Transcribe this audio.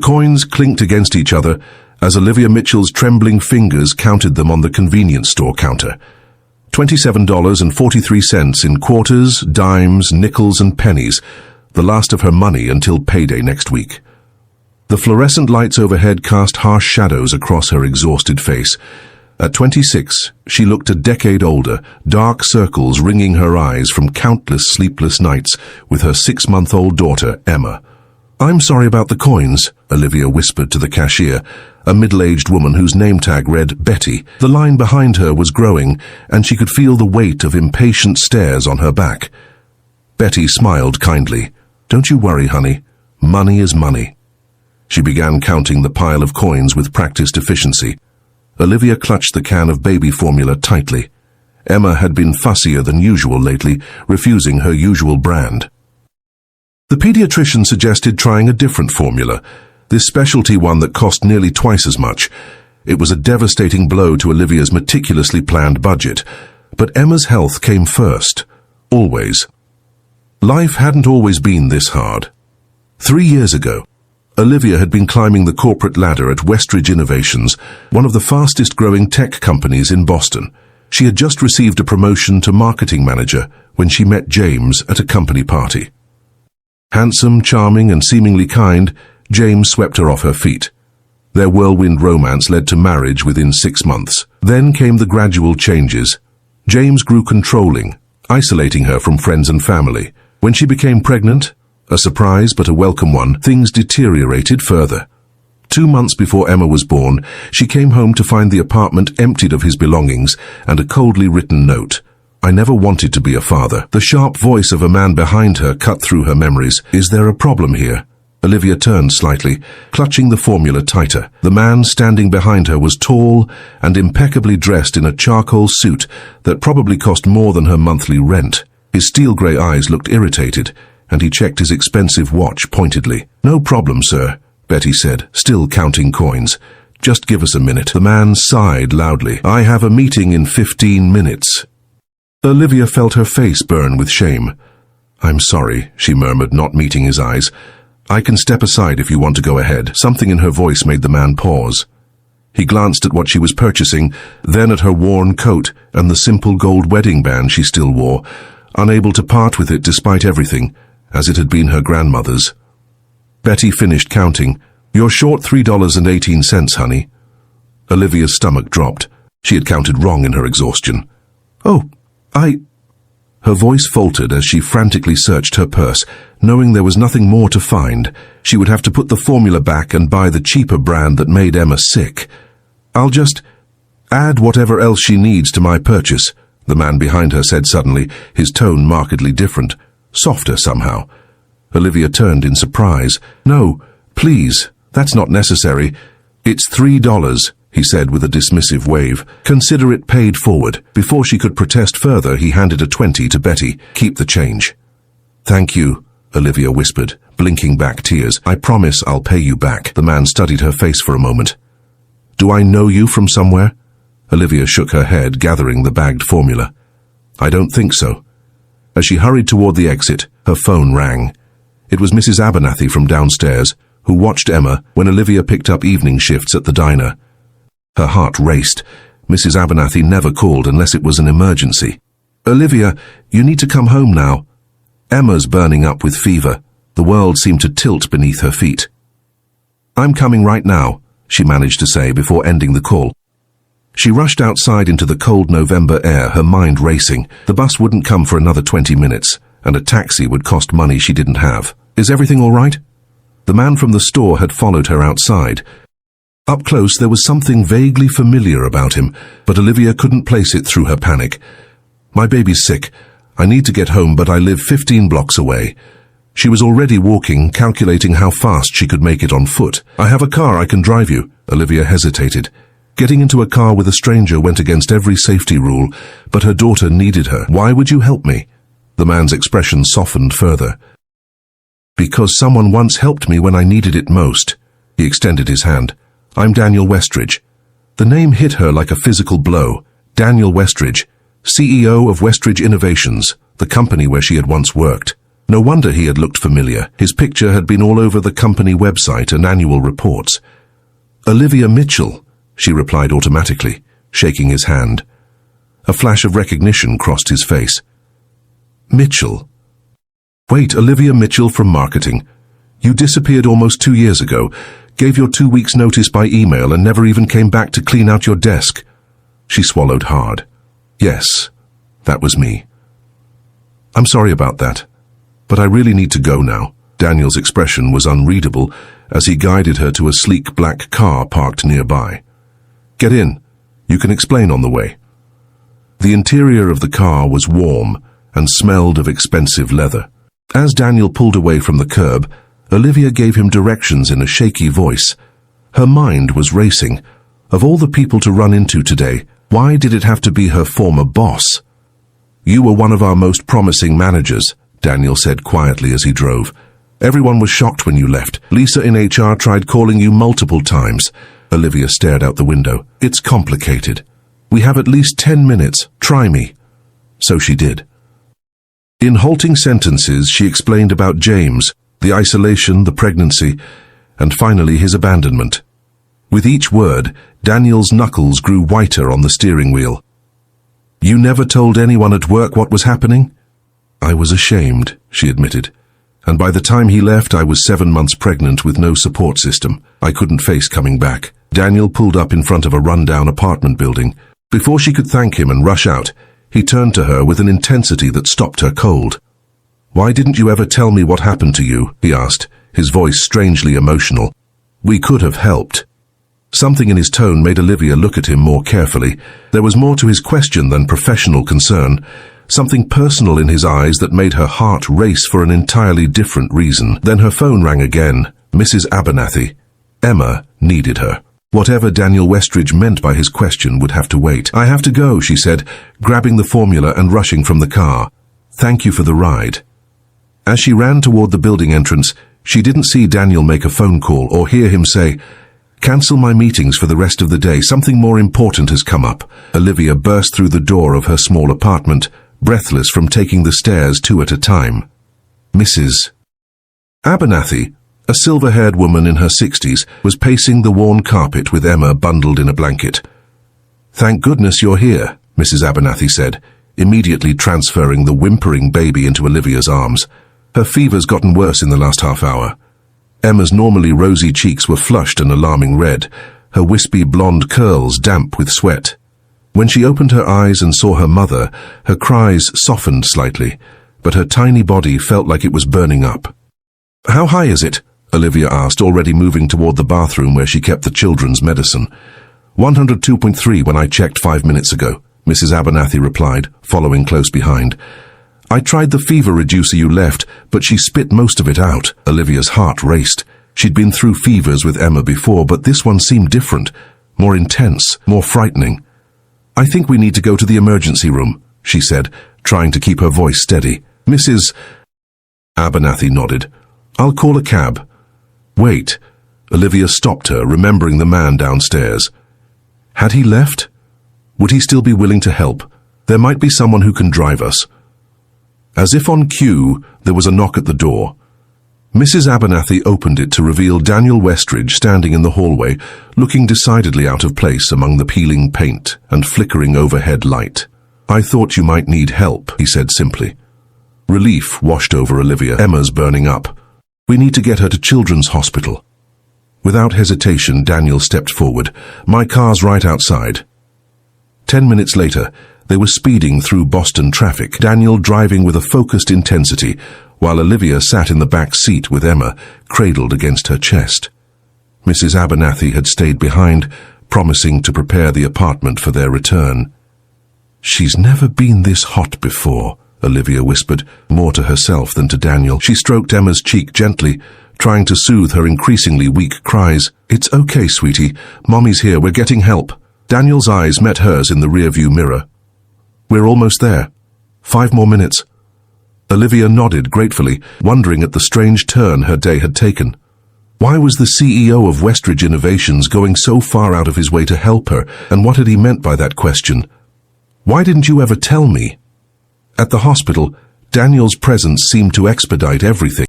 Coins clinked against each other as Olivia Mitchell's trembling fingers counted them on the convenience store counter. $27.43 in quarters, dimes, nickels and pennies, the last of her money until payday next week. The fluorescent lights overhead cast harsh shadows across her exhausted face. At 26, she looked a decade older, dark circles ringing her eyes from countless sleepless nights with her 6-month-old daughter, Emma. "I'm sorry about the coins," Olivia whispered to the cashier, a middle-aged woman whose name tag read Betty. The line behind her was growing, and she could feel the weight of impatient stares on her back. Betty smiled kindly. "Don't you worry, honey. Money is money." She began counting the pile of coins with practiced efficiency. Olivia clutched the can of baby formula tightly. Emma had been fussier than usual lately, refusing her usual brand. The pediatrician suggested trying a different formula, this specialty one that cost nearly twice as much. It was a devastating blow to Olivia's meticulously planned budget, but Emma's health came first, always. Life hadn't always been this hard. 3 years ago, Olivia had been climbing the corporate ladder at Westridge Innovations, one of the fastest-growing tech companies in Boston. She had just received a promotion to marketing manager when she met James at a company party. Handsome, charming, and seemingly kind, James swept her off her feet. Their whirlwind romance led to marriage within 6 months. Then came the gradual changes. James grew controlling, isolating her from friends and family. When she became pregnant, a surprise but a welcome one, things deteriorated further. 2 months before Emma was born, she came home to find the apartment emptied of his belongings and a coldly written note. "I never wanted to be a father." The sharp voice of a man behind her cut through her memories. "Is there a problem here?" Olivia turned slightly, clutching the formula tighter. The man standing behind her was tall and impeccably dressed in a charcoal suit that probably cost more than her monthly rent. His steel-grey eyes looked irritated, and he checked his expensive watch pointedly. "No problem, sir," Betty said, still counting coins. "Just give us a minute." The man sighed loudly. "I have a meeting in 15 minutes. Olivia felt her face burn with shame. "I'm sorry," she murmured, not meeting his eyes. "I can step aside if you want to go ahead." Something in her voice made the man pause. He glanced at what she was purchasing, then at her worn coat and the simple gold wedding band she still wore, unable to part with it despite everything, as it had been her grandmother's. Betty finished counting. "You're short $3.18, honey." Olivia's stomach dropped. She had counted wrong in her exhaustion. "Oh, Her voice faltered as she frantically searched her purse, knowing there was nothing more to find. She would have to put the formula back and buy the cheaper brand that made Emma sick. "I'll just add whatever else she needs to my purchase," the man behind her said suddenly, his tone markedly different, softer somehow. Olivia turned in surprise. "No, please, that's not necessary. It's $3, he said with a dismissive wave. "Consider it paid forward." Before she could protest further, he handed a 20 to Betty. "Keep the change." "Thank you," Olivia whispered, blinking back tears. "I promise I'll pay you back." The man studied her face for a moment. "Do I know you from somewhere?" Olivia shook her head, gathering the bagged formula. "I don't think so." As she hurried toward the exit, her phone rang. It was Mrs. Abernathy from downstairs, who watched Emma when Olivia picked up evening shifts at the diner. Her heart raced. Mrs. Abernathy never called unless it was an emergency. "Olivia, you need to come home now." Emma's burning up with fever. The world seemed to tilt beneath her feet. "I'm coming right now," she managed to say before ending the call. She rushed outside into the cold November air, her mind racing. The bus wouldn't come for another 20 minutes, and a taxi would cost money she didn't have. "Is everything all right?" The man from the store had followed her outside. Up close, there was something vaguely familiar about him, but Olivia couldn't place it through her panic. "My baby's sick. I need to get home, but I live 15 blocks away." She was already walking, calculating how fast she could make it on foot. "I have a car, I can drive you." Olivia hesitated. Getting into a car with a stranger went against every safety rule, but her daughter needed her. "Why would you help me?" The man's expression softened further. "Because someone once helped me when I needed it most." He extended his hand. "I'm Daniel Westridge." The name hit her like a physical blow. Daniel Westridge, CEO of Westridge Innovations, the company where she had once worked. No wonder he had looked familiar. His picture had been all over the company website and annual reports. "Olivia Mitchell," she replied automatically, shaking his hand. A flash of recognition crossed his face. "Mitchell? Wait, Olivia Mitchell from marketing. You disappeared almost 2 years ago, gave your 2 weeks' notice by email and never even came back to clean out your desk." She swallowed hard. "Yes, that was me. I'm sorry about that, but I really need to go now." Daniel's expression was unreadable as he guided her to a sleek black car parked nearby. "Get in. You can explain on the way." The interior of the car was warm and smelled of expensive leather. As Daniel pulled away from the curb, Olivia gave him directions in a shaky voice. Her mind was racing. Of all the people to run into today, why did it have to be her former boss? "You were one of our most promising managers," Daniel said quietly as he drove. "Everyone was shocked when you left. Lisa in HR tried calling you multiple times." Olivia stared out the window. "It's complicated. We have at least 10 minutes. Try me." So she did. In halting sentences, she explained about James, the isolation, the pregnancy, and finally his abandonment. With each word, Daniel's knuckles grew whiter on the steering wheel. "You never told anyone at work what was happening?" "I was ashamed," she admitted. "And by the time he left, I was 7 months pregnant with no support system. I couldn't face coming back." Daniel pulled up in front of a rundown apartment building. Before she could thank him and rush out, he turned to her with an intensity that stopped her cold. "Why didn't you ever tell me what happened to you?" he asked, his voice strangely emotional. "We could have helped." Something in his tone made Olivia look at him more carefully. There was more to his question than professional concern, something personal in his eyes that made her heart race for an entirely different reason. Then her phone rang again. Mrs. Abernathy. Emma needed her. Whatever Daniel Westridge meant by his question would have to wait. "I have to go," she said, grabbing the formula and rushing from the car. "Thank you for the ride." As she ran toward the building entrance, she didn't see Daniel make a phone call or hear him say, "Cancel my meetings for the rest of the day. Something more important has come up." Olivia burst through the door of her small apartment, breathless from taking the stairs 2 at a time. Mrs. Abernathy, a silver-haired woman in her 60s, was pacing the worn carpet with Emma bundled in a blanket. "Thank goodness you're here," Mrs. Abernathy said, immediately transferring the whimpering baby into Olivia's arms. Her fever's gotten worse in the last half hour. Emma's normally rosy cheeks were flushed and alarming red, her wispy blonde curls damp with sweat. When she opened her eyes and saw her mother, her cries softened slightly, but her tiny body felt like it was burning up. "How high is it?" Olivia asked, already moving toward the bathroom where she kept the children's medicine. 102.3 when I checked 5 minutes ago, Mrs. Abernathy replied, following close behind. "I tried the fever reducer you left, but she spit most of it out." Olivia's heart raced. She'd been through fevers with Emma before, but this one seemed different, more intense, more frightening. "I think we need to go to the emergency room," she said, trying to keep her voice steady. "Mrs. Abernathy nodded. "I'll call a cab." "Wait." Olivia stopped her, remembering the man downstairs. Had he left? Would he still be willing to help? There might be someone who can drive us. As if on cue, there was a knock at the door. Mrs. Abernathy opened it to reveal Daniel Westridge standing in the hallway, looking decidedly out of place among the peeling paint and flickering overhead light. "I thought you might need help," he said simply. Relief washed over Olivia. "Emma's burning up. We need to get her to Children's Hospital." Without hesitation, Daniel stepped forward. "My car's right outside." 10 minutes later, they were speeding through Boston traffic, Daniel driving with a focused intensity, while Olivia sat in the back seat with Emma, cradled against her chest. Mrs. Abernathy had stayed behind, promising to prepare the apartment for their return. "She's never been this hot before," Olivia whispered, more to herself than to Daniel. She stroked Emma's cheek gently, trying to soothe her increasingly weak cries. "It's okay, sweetie. Mommy's here. We're getting help." Daniel's eyes met hers in the rearview mirror. "We're almost there. 5 more minutes." Olivia nodded gratefully, wondering at the strange turn her day had taken. Why was the CEO of Westridge Innovations going so far out of his way to help her, and what had he meant by that question? "Why didn't you ever tell me?" At the hospital, Daniel's presence seemed to expedite everything.